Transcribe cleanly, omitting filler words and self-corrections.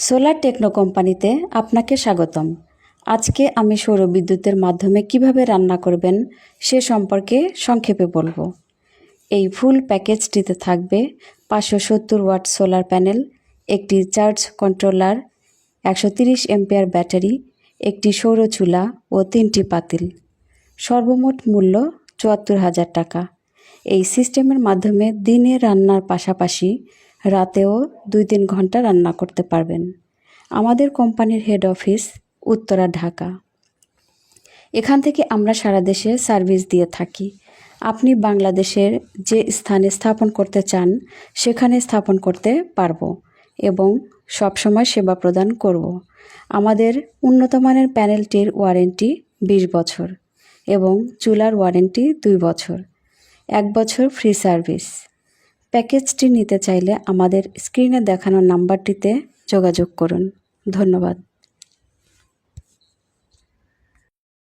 Solar techno কোম্পানিতে আপনাকে স্বাগতম। আজকে আমি সৌরবিদ্যুতের মাধ্যমে কিভাবে রান্না করবেন সে সম্পর্কে সংক্ষেপে বলবো। এই ফুল প্যাকেজটিতে থাকবে 570 ওয়াট সোলার প্যানেল, একটি চার্জ কন্ট্রোলার, 130 এম্পিয়ার ব্যাটারি, একটি সৌর চুলা ও 3টি পাতিল। সর্বমোট মূল্য 74,000 টাকা। এই সিস্টেমের মাধ্যমে দিনে রান্নার পাশাপাশি রাতেও 2-3 ঘন্টা রান্না করতে পারবেন। আমাদের কোম্পানির হেড অফিস উত্তরা, ঢাকা। এখান থেকে আমরা সারা দেশে সার্ভিস দিয়ে থাকি। আপনি বাংলাদেশের যে স্থানে স্থাপন করতে চান সেখানে স্থাপন করতে পারবো এবং সবসময় সেবা প্রদান করব। আমাদের উন্নত মানের প্যানেলটির ওয়ারেন্টি 20 বছর এবং চুলার ওয়ারেন্টি 2 বছর, 1 বছর ফ্রি সার্ভিস। প্যাকেজটি নিতে চাইলে আমাদের স্ক্রিনে দেখানো নাম্বারটিতে যোগাযোগ করুন। ধন্যবাদ।